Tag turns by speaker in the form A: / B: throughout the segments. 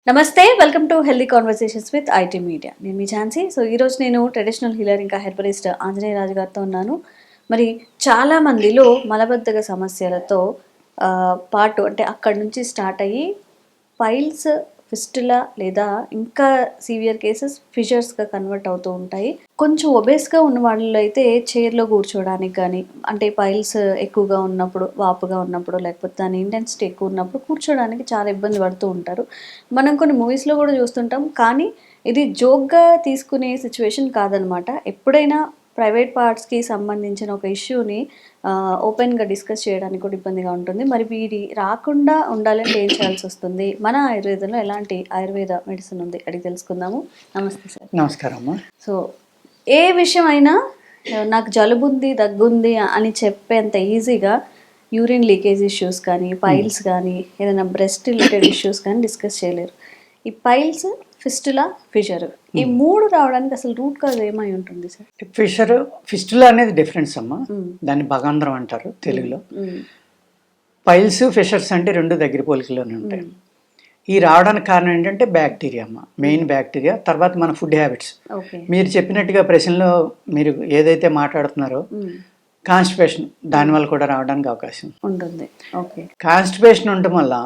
A: నమస్తే welcome to healthy conversations with IT media. నేను మీ Jhansi. So ఈరోజు నేను ట్రెడిషనల్ హీలర్ ఇంకా హెర్బలిస్ట్ ఆంజనేయ రాజు గారితో ఉన్నాను. మరి చాలా మందిలో మలబద్ధక సమస్యలతో పాటు అంటే అక్కడి నుంచి స్టార్ట్ అయ్యి పైల్స్, ఫిస్టులా లేదా ఇంకా సివియర్ కేసెస్ ఫిషర్స్గా కన్వర్ట్ అవుతూ ఉంటాయి. కొంచెం ఒబేస్గా ఉన్న వాళ్ళలో అయితే చైర్లో కూర్చోవడానికి కానీ, అంటే పైల్స్ ఎక్కువగా ఉన్నప్పుడు, వాపుగా ఉన్నప్పుడు, లేకపోతే దాని ఇంటెన్సిటీ ఎక్కువ ఉన్నప్పుడు కూర్చోడానికి చాలా ఇబ్బంది పడుతూ ఉంటారు. మనం కొన్ని మూవీస్లో కూడా చూస్తుంటాం. కానీ ఇది జోక్గా తీసుకునే సిచ్యువేషన్ కాదనమాట. ఎప్పుడైనా ప్రైవేట్ పార్ట్స్కి సంబంధించిన ఒక ఇష్యూని ఓపెన్గా డిస్కస్ చేయడానికి కూడా ఇబ్బందిగా ఉంటుంది. మరి వీడి రాకుండా ఉండాలంటే ఏం చేయాల్సి వస్తుంది? మన ఆయుర్వేదంలో ఎలాంటి ఆయుర్వేద మెడిసిన్ ఉంది అడిగి తెలుసుకుందాము. నమస్తే సార్.
B: నమస్కారం అమ్మా.
A: సో ఏ విషయం అయినా నాకు జలుబుంది, దగ్గుంది అని చెప్పేంత ఈజీగా యూరిన్ లీకేజ్ ఇష్యూస్ కానీ, పైల్స్ కానీ, ఏదైనా బ్రెస్ట్ రిలేటెడ్ ఇష్యూస్ కానీ డిస్కస్ చేయలేరు. ఈ పైల్స్, ఫిస్టులా, ఫిషర్ ఈ మూడు రావడానికి అసలు రూట్ కాజ్ ఏమై ఉంటుంది సార్?
B: ఫిస్టులా అనేది డిఫరెన్స్ అమ్మా. దాన్ని భగాంధ్రం అంటారు తెలుగులో. పైల్స్, ఫిషర్స్ అంటే రెండు దగ్గర పోలికలోనే ఉంటాయి. ఈ రావడానికి కారణం ఏంటంటే బ్యాక్టీరియా అమ్మ, మెయిన్ బ్యాక్టీరియా. తర్వాత మన ఫుడ్ హ్యాబిట్స్. మీరు చెప్పినట్టుగా ప్రశ్నలో మీరు ఏదైతే మాట్లాడుతున్నారో కాన్స్టిపేషన్, దానివల్ల కూడా రావడానికి అవకాశం
A: ఉంటుంది.
B: కాన్స్టిపేషన్ ఉండటం వల్ల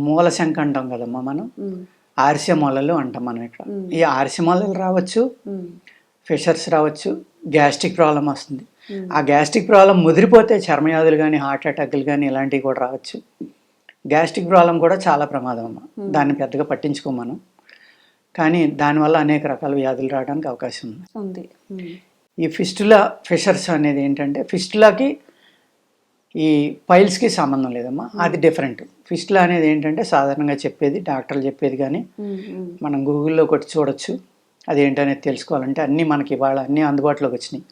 B: మూలశంక అంటాం కదమ్మా మనం, ఆర్సె మొలలు అంటాం మనం ఇక్కడ. ఈ ఆర్సె మొలలు రావచ్చు, ఫిషర్స్ రావచ్చు, గ్యాస్ట్రిక్ ప్రాబ్లం వస్తుంది. ఆ గ్యాస్ట్రిక్ ప్రాబ్లం ముదిరిపోతే చర్మవ్యాధులు కానీ, హార్ట్ అటాక్లు కానీ ఇలాంటివి కూడా రావచ్చు. గ్యాస్ట్రిక్ ప్రాబ్లం కూడా చాలా ప్రమాదం అమ్మ. దాన్ని పెద్దగా పట్టించుకోం మనం, కానీ దానివల్ల అనేక రకాల వ్యాధులు రావడానికి అవకాశం ఉంది. ఈ ఫిస్టులా, ఫిషర్స్ అనేది ఏంటంటే, ఫిస్టులాకి ఈ పైల్స్కి సంబంధం లేదమ్మా, అది డిఫరెంట్. ఫిస్టులా అనేది ఏంటంటే సాధారణంగా చెప్పేది, డాక్టర్లు చెప్పేది కానీ మనం గూగుల్లో కొట్టి చూడొచ్చు. అదేంటనేది తెలుసుకోవాలంటే అన్నీ మనకి ఇవాళ అన్నీ అందుబాటులోకి వచ్చినాయి.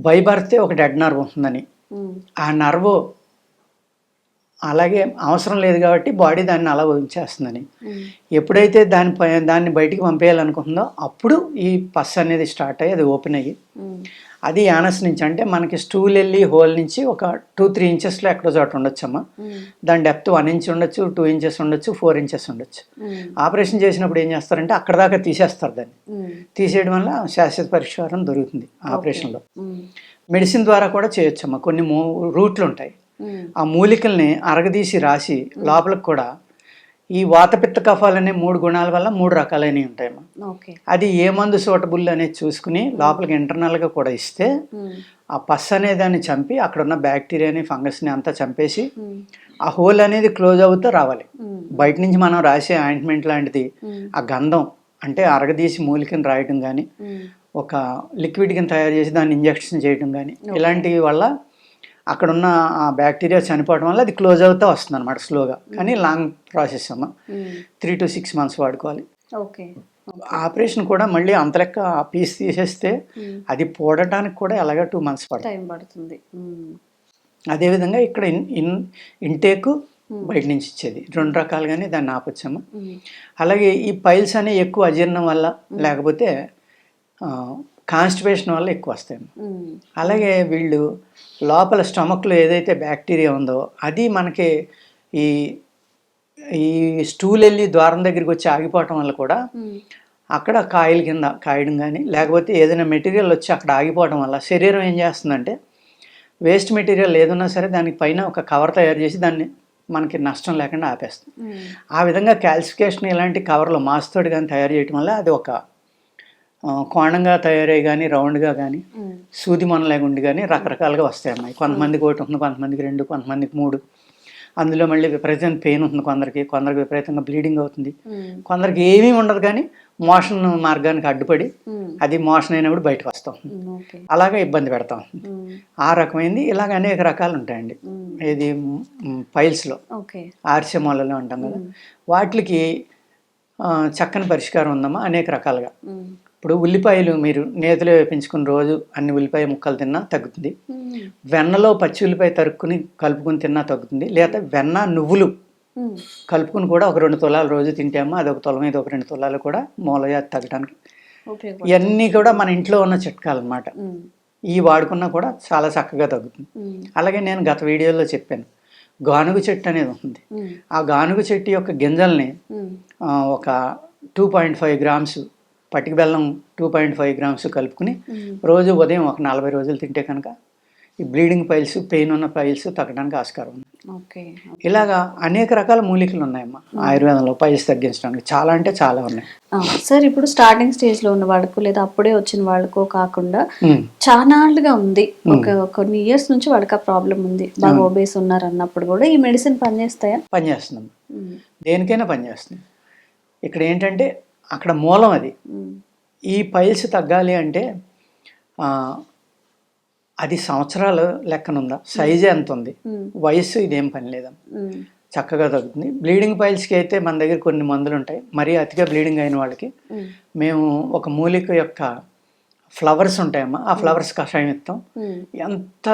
B: బై బర్తే ఒక డెడ్ నర్వ్ ఉంటుందని, ఆ నర్వ్ అలాగే అవసరం లేదు కాబట్టి బాడీ దాన్ని అలా ఉంచేస్తుందని. ఎప్పుడైతే దాన్ని బయటికి పంపేయాలనుకుంటుందో అప్పుడు ఈ పస్ అనేది స్టార్ట్ అయ్యి అది ఓపెన్ అయ్యి, అది యానస్ నుంచి, అంటే మనకి స్టూల్ వెళ్ళి హోల్ నుంచి ఒక 2-3 ఇంచెస్లో ఎక్కడో చోట ఉండొచ్చమ్మా. దాని డెప్త్ 1 ఇంచ్ ఉండొచ్చు, 2 ఇంచెస్ ఉండొచ్చు, 4 ఇంచెస్ ఉండొచ్చు. ఆపరేషన్ చేసినప్పుడు ఏం చేస్తారంటే అక్కడ దాకా తీసేస్తారు. దాన్ని తీసేయడం వల్ల శాశ్వత పరిష్కారం దొరుకుతుంది ఆపరేషన్లో. మెడిసిన్ ద్వారా కూడా చేయొచ్చమ్మా. కొన్ని రూట్లు ఉంటాయి. ఆ మూలికల్ని అరగదీసి రాసి లోపలికి కూడా ఈ వాతపిత్త కఫాలనే 3 గుణాల వల్ల 3 రకాలైనవి ఉంటాయమ్మా. అది ఏ మందు సూటబుల్ అనేది చూసుకుని లోపలికి ఇంటర్నల్గా కూడా ఇస్తే ఆ పస్ అనే దాన్ని చంపి అక్కడ ఉన్న బ్యాక్టీరియాని, ఫంగస్ని అంతా చంపేసి ఆ హోల్ అనేది క్లోజ్ అవుతూ రావాలి. బయట నుంచి మనం రాసే ఆయింట్మెంట్ లాంటిది ఆ గంధం, అంటే అరగదీసి మూలికని రాయడం కానీ, ఒక లిక్విడ్ కింద తయారు చేసి దాన్ని ఇంజెక్షన్ చేయడం కానీ, ఇలాంటివి వల్ల అక్కడున్న ఆ బ్యాక్టీరియా చనిపోవడం వల్ల అది క్లోజ్ అవుతూ వస్తుంది అనమాట స్లోగా. కానీ లాంగ్ ప్రాసెస్ అమ్మ. 3 to 6 months వాడుకోవాలి. ఆపరేషన్ కూడా మళ్ళీ అంత లెక్క ఆ పీస్ తీసేస్తే అది పోడటానికి కూడా ఎలాగ 2 months
A: పడుతుంది.
B: అదేవిధంగా ఇక్కడ ఇంటేకు బయట నుంచి ఇచ్చేది 2 రకాలుగానే దాన్ని ఆపొచ్చమ్మా. అలాగే ఈ పైల్స్ అనేవి ఎక్కువ అజీర్ణం వల్ల, లేకపోతే కాన్స్టిపేషన్ వల్ల ఎక్కువ వస్తాయి. అలాగే వీళ్ళు లోపల స్టమక్లో ఏదైతే బ్యాక్టీరియా ఉందో అది మనకి ఈ స్టూల్ వెళ్ళి ద్వారం దగ్గరికి వచ్చి ఆగిపోవటం వల్ల కూడా అక్కడ కాయల కింద కాయడం కానీ, లేకపోతే ఏదైనా మెటీరియల్ వచ్చి అక్కడ ఆగిపోవడం వల్ల శరీరం ఏం చేస్తుందంటే వేస్ట్ మెటీరియల్ ఏదన్నా సరే దానికి పైన ఒక కవర్ తయారు చేసి దాన్ని మనకి నష్టం లేకుండా ఆపేస్తుంది. ఆ విధంగా క్యాల్సిఫికేషన్ ఇలాంటి కవర్లు మాస్తోటి కానీ తయారు చేయడం వల్ల అది ఒక కోణంగా తయారై కానీ, రౌండ్గా కానీ, సూది మొనలేగుండి కానీ రకరకాలుగా వస్తాయి అమ్మాయి. కొంతమందికి 1 ఉంటుంది, కొంతమందికి 2, కొంతమందికి 3. అందులో మళ్ళీ విపరీతమైన పెయిన్ ఉంటుంది కొందరికి విపరీతంగా బ్లీడింగ్ అవుతుంది, కొందరికి ఏమీ ఉండదు కానీ మోషన్ మార్గానికి అడ్డుపడి అది మోషన్ అయినప్పుడు బయటకు వస్తాం, అలాగే ఇబ్బంది పెడతాం. ఆ రకమైంది ఇలాగ అనేక రకాలు ఉంటాయండి. ఇది పైల్స్లో ఆర్సె మొలలు అంటాం కదా, వాటికి చక్కని పరిష్కారం ఉందమ్మా అనేక రకాలుగా. ఇప్పుడు ఉల్లిపాయలు మీరు నేతిలో వేపించుకుని రోజు అన్ని ఉల్లిపాయ ముక్కలు తిన్నా తగ్గుతుంది. వెన్నలో పచ్చి ఉల్లిపాయ తరుక్కుని కలుపుకుని తిన్నా తగ్గుతుంది. లేదా వెన్న, నువ్వులు కలుపుకుని కూడా ఒక 2 తులాలు రోజు తింటామో అది 1 తులం, ఇది ఒక 2 తులాలు కూడా మూలవ్యాధి తగ్గడానికి. ఇవన్నీ కూడా మన ఇంట్లో ఉన్న చిట్కాలు అన్నమాట. ఈ వాడుకున్నా కూడా చాలా చక్కగా తగ్గుతుంది. అలాగే నేను గత వీడియోలో చెప్పాను, గానుగ చెట్టు అనేది ఉంటుంది.
A: ఉమ్,
B: ఆ గానుగ చెట్టు యొక్క గింజల్ని
A: ఉమ్,
B: ఒక 2.5 గ్రామ్స్ పటిక బెల్లం 2.5 గ్రామ్స్ కలుపుకుని
A: ఉమ్.
B: రోజు ఉదయం ఒక 40 రోజులు తింటే కనుక ఈ బ్లీడింగ్ పైల్స్, పెయిన్ ఉన్న పైల్స్ తగ్గడానికి ఆస్కారం ఉంది.
A: ఓకే.
B: ఇలాగా అనేక రకాల మూలికలు ఉన్నాయమ్మా ఆయుర్వేదంలో పైల్స్ తగ్గించడానికి. చాలా అంటే చాలా ఉన్నాయి.
A: సార్ ఇప్పుడు స్టార్టింగ్ స్టేజ్లో ఉన్న వాళ్ళకు లేదా అప్పుడే వచ్చిన వాళ్ళకో కాకుండా
B: ఉమ్,
A: చానాళ్ళుగా ఉంది, కొన్ని ఇయర్స్ నుంచి వాళ్ళకి ఆ ప్రాబ్లం ఉంది, బాగా ఒబేస్ ఉన్నారు అన్నప్పుడు కూడా ఈ మెడిసిన్ పనిచేస్తాయా?
B: పనిచేస్తుంది.
A: ఉమ్,
B: దేనికైనా పనిచేస్తుంది. ఇక్కడ ఏంటంటే అక్కడ మూలం అది.
A: ఉమ్,
B: ఈ పైల్స్ తగ్గాలి అంటే అది సంవత్సరాల లెక్కనుందా, సైజు ఎంత ఉంది,
A: ఉమ్,
B: వయస్సు, ఇదేం పని లేదమ్మా,
A: ఉమ్,
B: చక్కగా తగ్గుతుంది. బ్లీడింగ్ పైల్స్కి అయితే మన దగ్గర కొన్ని మందులు ఉంటాయి. మరీ అతిగా బ్లీడింగ్ అయిన వాళ్ళకి
A: ఉమ్,
B: మేము ఒక మూలిక యొక్క ఫ్లవర్స్ ఉంటాయమ్మా, ఆ ఫ్లవర్స్ కషాయం ఇస్తాం.
A: ఉమ్,
B: ఎంత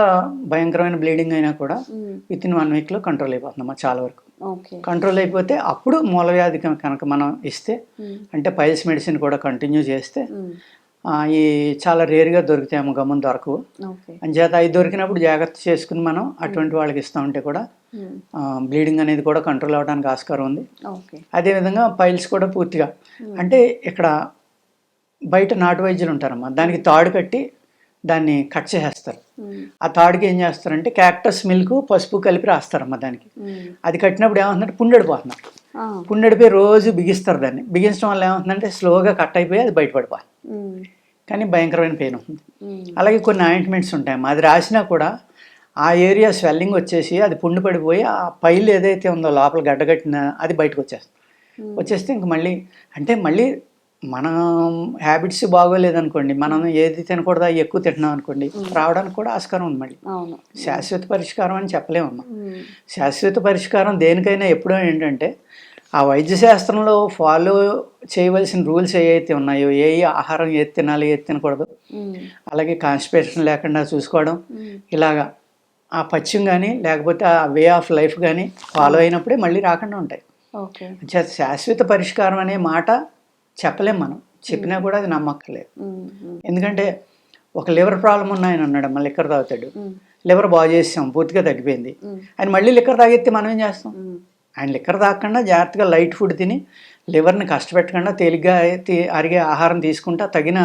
B: భయంకరమైన బ్లీడింగ్ అయినా కూడా
A: ఉమ్.
B: విత్ ఇన్ 1 వీక్లో కంట్రోల్ అయిపోతుందమ్మా చాలా వరకు.
A: ఓకే.
B: కంట్రోల్ అయిపోతే అప్పుడు మూలవ్యాధి కనుక మనం ఇస్తే,
A: ఉమ్,
B: అంటే పైల్స్ మెడిసిన్ కూడా కంటిన్యూ చేస్తే
A: ఉమ్,
B: ఈ చాలా రేర్గా దొరుకుతాయేమో, గమ్మున దొరకవు.
A: ఓకే.
B: అంచేత అవి దొరికినప్పుడు జాగ్రత్త చేసుకుని మనం అటువంటి వాళ్ళకి ఇస్తూ ఉంటే కూడా
A: ఉమ్,
B: బ్లీడింగ్ అనేది కూడా కంట్రోల్ అవ్వడానికి ఆస్కారం ఉంది.
A: ఓకే.
B: అదేవిధంగా పైల్స్ కూడా పూర్తిగా, అంటే ఇక్కడ బయట నాటు వైద్యులు ఉంటారమ్మా, దానికి తాడు కట్టి దాన్ని కట్ చేసేస్తారు.
A: ఉమ్,
B: ఆ తాడుకి ఏం చేస్తారంటే క్యాక్టస్ మిల్క్, పసుపు కలిపి రాస్తారమ్మా దానికి.
A: ఉమ్,
B: అది కట్టినప్పుడు ఏమవుతుందంటే పుండెడిపోతున్నారు.
A: ఆ,
B: పుండెడిపోయి రోజు బిగిస్తారు దాన్ని. బిగించడం వల్ల ఏమవుతుందంటే స్లోగా కట్ అయిపోయి అది బయటపడిపోవాలి.
A: ఉమ్,
B: కానీ భయంకరమైన పెయిన్ ఉంటుంది.
A: ఉమ్,
B: అలాగే కొన్ని ఆయింట్మెంట్స్ ఉంటాయమ్మా, అది రాసినా కూడా ఆ ఏరియా స్వెల్లింగ్ వచ్చేసి అది పుండు పడిపోయి ఆ పైలు ఏదైతే ఉందో లోపల గడ్డగట్టిన అది బయటకు వచ్చేస్తుంది. వచ్చేస్తే ఇంక మళ్ళీ మన హ్యాబిట్స్ బాగోలేదనుకోండి, మనం ఏది తినకూడదో అవి ఎక్కువ తింటున్నాం అనుకోండి, రావడానికి కూడా ఆస్కారం ఉంది. మళ్ళీ
A: అవును.
B: శాశ్వత పరిష్కారం అని చెప్పలేమమ్మా.
A: ఉమ్,
B: శాశ్వత పరిష్కారం దేనికైనా ఎప్పుడో ఏంటంటే ఆ వైద్య శాస్త్రంలో ఫాలో చేయవలసిన రూల్స్ ఏవైతే ఉన్నాయో, ఏ ఆహారం ఏది తినాలి, ఏది తినకూడదు,
A: ఉమ్, అలాగే
B: అలాగే కాన్స్టిపేషన్ లేకుండా చూసుకోవడం,
A: ఉమ్,
B: ఇలాగా ఆ పథ్యం కానీ లేకపోతే ఆ వే ఆఫ్ లైఫ్ కానీ ఫాలో అయినప్పుడే మళ్ళీ రాకుండా ఉంటాయి.
A: ఓకే.
B: శాశ్వత పరిష్కారం అనే మాట చెప్పలేం మనం, చెప్పినా కూడా అది నమ్మక్కర్లేదు.
A: ఉమ్, ఉమ్,
B: ఎందుకంటే ఒక లివర్ ప్రాబ్లం ఉన్నాయని అన్నాడమ్మా, లిక్కర్ తాగుతాడు,
A: ఉమ్,
B: లివర్ బాగు చేసాం, పూర్తిగా తగ్గిపోయింది.
A: ఉమ్,
B: ఆయన మళ్ళీ లిక్కర్ తాగితే మనం ఏం చేస్తాం?
A: ఉమ్,
B: ఆయన లిక్కర్ తాగకుండా జాగ్రత్తగా లైట్ ఫుడ్ తిని లివర్ని కష్టపెట్టకుండా తేలిగ్గా అరిగే ఆహారం తీసుకుంటా తగిన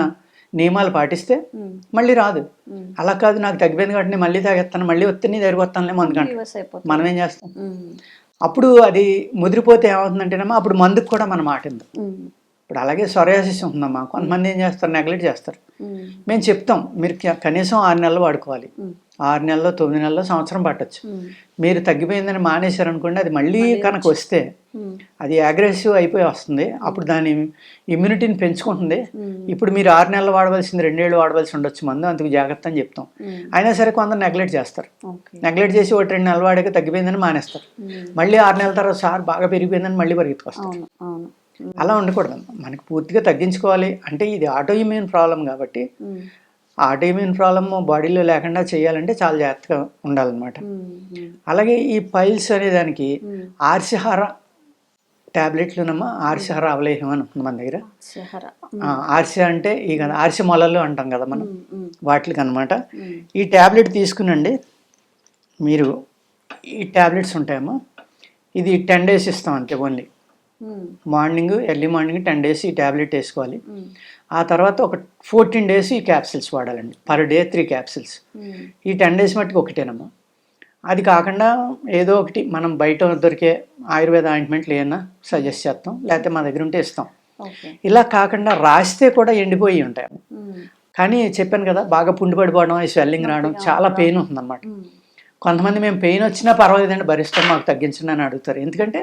B: నియమాలు పాటిస్తే
A: ఉమ్,
B: మళ్ళీ రాదు.
A: ఉమ్,
B: అలా కాదు, నాకు తగ్గిపోయింది కాబట్టి నేను మళ్ళీ తాగేస్తాను, మళ్ళీ వస్తే నీ దగ్గరికి వస్తానులే మందుకంట.
A: రివర్స్ అయిపోతుంది.
B: మనం ఏం చేస్తాం?
A: ఉమ్,
B: అప్పుడు అది ముదిరిపోతే ఏమవుతుందంటేనమ్మా, అప్పుడు మందుకు కూడా మన మాట ఉంది.
A: ఉమ్,
B: ఇప్పుడు అలాగే సొరయాసిస్ ఉంటుందమ్మా, కొంతమంది ఏం చేస్తారు, నెగ్లెక్ట్ చేస్తారు.
A: ఉమ్,
B: మేము చెప్తాం, మీరు కనీసం 6 నెలలు వాడుకోవాలి.
A: ఉమ్,
B: 6 నెలల్లో, 9 నెలల్లో, సంవత్సరం పట్టచ్చు.
A: ఉమ్,
B: మీరు తగ్గిపోయిందని మానేశారనుకోండి, అది మళ్ళీ కనుక వస్తే
A: ఉమ్,
B: అది అగ్రెసివ్ అయిపోయి వస్తుంది. అప్పుడు దాని ఇమ్యూనిటీని పెంచుకుంటుంది.
A: ఉమ్,
B: ఇప్పుడు మీరు 6 నెలలు వాడవలసింది 2 ఏళ్ళు వాడవలసి ఉండొచ్చు మందు, అందుకు జాగ్రత్త అని చెప్తాం.
A: ఉమ్,
B: అయినా సరే కొందరు నెగ్లెక్ట్ చేస్తారు.
A: ఓకే.
B: నెగ్లెక్ట్ చేసి 1-2 నెలలు వాడాక తగ్గిపోయిందని మానేస్తారు.
A: ఉమ్,
B: మళ్ళీ 6 నెలల తర్వాత సార్ బాగా పెరిగిపోయిందని మళ్ళీ పరిగెత్తుకొస్తారు.
A: అవును, అవును. ఉమ్,
B: అలా ఉండకూడదు. మనకి పూర్తిగా తగ్గించుకోవాలి అంటే ఇది ఆటో ఇమ్యూన్ ప్రాబ్లం కాబట్టి
A: ఉమ్,
B: ఆటో ఇమ్యూన్ ప్రాబ్లమ్ బాడీలో లేకుండా చేయాలంటే చాలా జాగ్రత్తగా ఉండాలన్నమాట.
A: ఉమ్, ఉమ్,
B: అలాగే ఈ పైల్స్ అనే దానికి
A: ఉమ్,
B: ఆర్సిహార ట్యాబ్లెట్లునమ్మా, ఆర్సిహార అవలేహం అని ఉంటుంది మన దగ్గర.
A: శహర.
B: ఆర్సి అంటే ఇక ఆర్సి మొలలు అంటాం కదా మనం,
A: ఉమ్, ఉమ్,
B: వాటికి అనమాట.
A: ఉమ్,
B: ఈ ట్యాబ్లెట్ తీసుకునండి మీరు. ఈ ట్యాబ్లెట్స్ ఉంటాయమ్మా, ఇది 10 days ఇస్తాం అంతే. Only
A: um,
B: early morning 10 days ఈ ట్యాబ్లెట్ వేసుకోవాలి.
A: ఉమ్,
B: ఆ తర్వాత ఒక 14 days ఈ క్యాప్సిల్స్ వాడాలండి. Per day 3 capsules.
A: ఉమ్,
B: ఈ 10 days మట్టుకు ఒకటేనమ్మా. అది కాకుండా ఏదో ఒకటి మనం బయట దొరికే ఆయుర్వేద ఆయింట్మెంట్లు ఏమన్నా సజెస్ట్ చేస్తాం, లేకపోతే మా దగ్గర ఉంటే ఇస్తాం.
A: ఓకే.
B: ఇలా కాకుండా రాస్తే కూడా ఎండిపోయి ఉంటాయి.
A: ఉమ్,
B: కానీ చెప్పాను కదా, బాగా పుండు పడిపోవడం, ఈ స్వెల్లింగ్ రావడం, చాలా పెయిన్ ఉంటుందన్నమాట.
A: ఉమ్,
B: కొంతమంది మేము పెయిన్ వచ్చినా పర్వాలేదండి భరిస్తాం, మాకు తగ్గించండి అని అడుగుతారు. ఎందుకంటే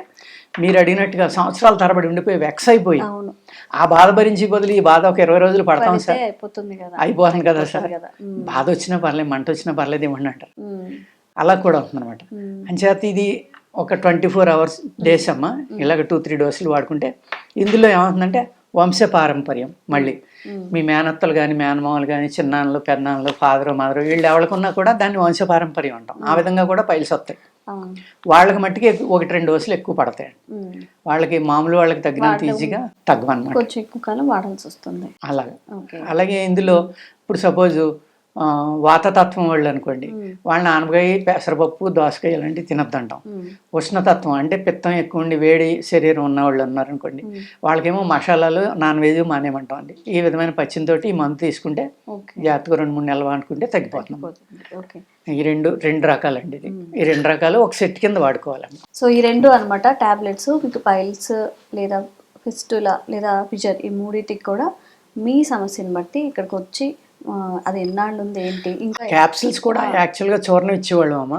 B: మీరు అడిగినట్టుగా సంవత్సరాల తరబడి ఉండిపోయి వెక్స్ అయిపోయి
A: అవును,
B: ఆ బాధ భరించి బదులు ఈ బాధ ఒక 20 రోజులు పడతాం
A: పడితే
B: సార్,
A: అయిపోతుంది కదా,
B: అయిపోతుంది కదా సార్,
A: కదా. ఉమ్,
B: బాధ వచ్చినా పర్లేదు, మంట వచ్చినా పర్లేదు ఇవ్వండి అంటారు.
A: ఉమ్,
B: అలా కూడా ఉంటుందన్నమాట.
A: ఉమ్,
B: అంచేత ఇది ఒక 24 hours డేస్ అమ్మ, ఇలాగ 2-3 డోసులు వాడుకుంటే ఇందులో ఏమవుతుందంటే వంశపారంపర్యం. మళ్ళీ
A: ఉమ్,
B: మీ మేనత్తలు కానీ, మేనమామలు కానీ, చిన్నాన్నలు, పెద్దనాన్నలు, ఫాదరు, మదరు, వీళ్ళు ఎవరికున్నా కూడా దాన్ని వంశపారంపర్యం అంటాం. ఆ విధంగా కూడా పైల్స్ వస్తాయి.
A: అవును,
B: వాళ్ళకి మట్టికి 1-2 డోసులు ఎక్కువ పడతాయి.
A: ఉమ్,
B: వాళ్ళకి మామూలు వాళ్ళకి తగ్గినంత ఈజీగా తగ్గవన్నమాట.
A: కొంచెం ఎక్కువ కాలం వాడాల్సి వస్తుంది.
B: అలాగే
A: ఓకే.
B: అలాగే ఇందులో ఇప్పుడు సపోజు వాతతత్వం వాళ్ళు అనుకోండి, వాళ్ళని ఆనపకాయ, పెసరపప్పు, దోసకాయ ఇలాంటివి తినొద్దంటాం. ఉష్ణతత్వం అంటే పిత్తం ఎక్కువ ఉండి వేడి శరీరం ఉన్న వాళ్ళు ఉన్నారనుకోండి, వాళ్ళకేమో మసాలాలు, నాన్ వెజ్ మానేమంటాం అండి. ఈ విధమైన పచ్చినతోటి ఈ మందు తీసుకుంటే జాగ్రత్తగా 2-3 నెలలు వాడుకుంటే తగ్గిపోతుంది. ఈ రెండు రకాలండి ఇది. ఈ 2 రకాలు ఒక సెట్ కింద వాడుకోవాలండి.
A: సో ఈ 2 అనమాట టాబ్లెట్స్. మీకు పైల్స్ లేదా ఫిస్టులా లేదా ఫిషర్, ఈ మూడింటికి కూడా మీ సమస్యను బట్టి ఇక్కడికి వచ్చి అది ఎన్నాళ్ళు ఉంది ఏంటి. ఇంకా
B: క్యాప్సిల్స్ కూడా యాక్చువల్గా చూర్ణం ఇచ్చేవాళ్ళం అమ్మ.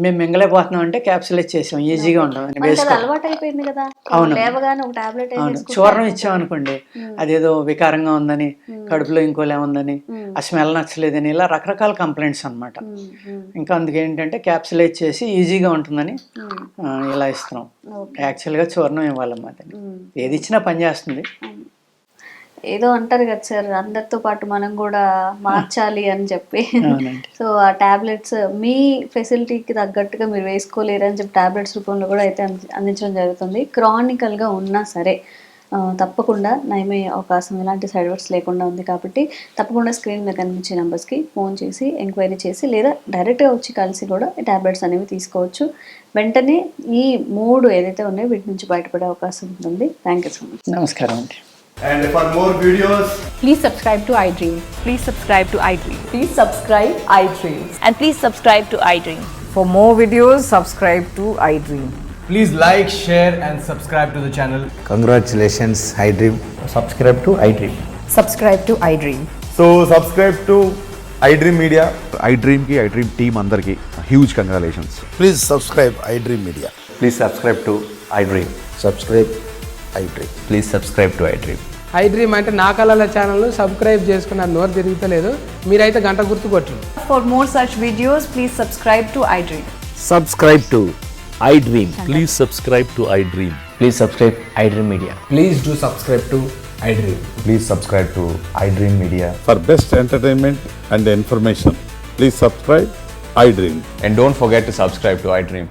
B: మేము మింగలేకపోతున్నాం అంటే క్యాప్సిల్ ఇచ్చేసాం, ఈజీగా ఉంటుంది.
A: అలవాటు అయిపోయింది కదా.
B: అవును,
A: లేవగానే ఒక టాబ్లెట్
B: అవును. చూర్ణం ఇచ్చామనుకోండి, అదేదో వికారంగా ఉందని, కడుపులో ఇంకోలే ఉందని, ఆ స్మెల్ నచ్చలేదని, ఇలా రకరకాల కంప్లైంట్స్ అనమాట. ఇంకా అందుకేంటంటే క్యాప్సిల్ ఇచ్చేసి ఈజీగా ఉంటుందని ఇలా ఇస్తున్నాం. యాక్చువల్గా చూర్ణం ఇవ్వాలమ్మా. ఏది ఇచ్చినా పని చేస్తుంది.
A: ఏదో అంటారు కదా సార్, అందరితో పాటు మనం కూడా మార్చాలి అని చెప్పి. సో ఆ టాబ్లెట్స్ మీ ఫెసిలిటీకి తగ్గట్టుగా మీరు వేసుకోలేరు అని చెప్పి టాబ్లెట్స్ రూపంలో కూడా అయితే అందించడం జరుగుతుంది. క్రానికల్గా ఉన్నా సరే తప్పకుండా నయమయ్యే అవకాశం, ఎలాంటి సైడ్ ఎఫెక్ట్స్ లేకుండా ఉంది. కాబట్టి తప్పకుండా స్క్రీన్ మీద కనిపించే నెంబర్స్కి ఫోన్ చేసి ఎంక్వైరీ చేసి లేదా డైరెక్ట్గా వచ్చి కలిసి కూడా ఈ టాబ్లెట్స్ అనేవి తీసుకోవచ్చు. వెంటనే ఈ 3 ఏదైతే ఉన్నాయో వీటి నుంచి బయటపడే అవకాశం ఉంటుంది. Thank you so much.
B: నమస్కారం అండి.
C: And for more videos,
D: please subscribe to iDream.
E: Please subscribe to iDream.
D: Please subscribe iDream.
E: And please subscribe to iDream.
D: For more videos, subscribe to iDream.
C: please like, share and subscribe to the channel.
F: Congratulations, iDream.
G: Subscribe to iDream.
D: Subscribe to iDream.
C: So subscribe to iDream Media.
H: iDream ki iDream team andarki huge congratulations.
F: Please subscribe iDream Media.
G: Please subscribe to iDream.
F: Subscribe iDream.
G: Please subscribe to iDream.
I: iDream అంటే నా కళల ఛానల్ను subscribe చేసుకున్న నోరు తిరుగుతలేదు, మీరైతే గంట గుర్తు కొట్టండి.
E: For more such videos, please subscribe to iDream.
G: Subscribe to iDream.
J: Please subscribe to iDream.
G: Please subscribe iDream Media.
I: Please do subscribe to iDream.
F: Please subscribe to iDream Media.
H: For best entertainment and information, please subscribe iDream.
J: And don't forget to subscribe to iDream.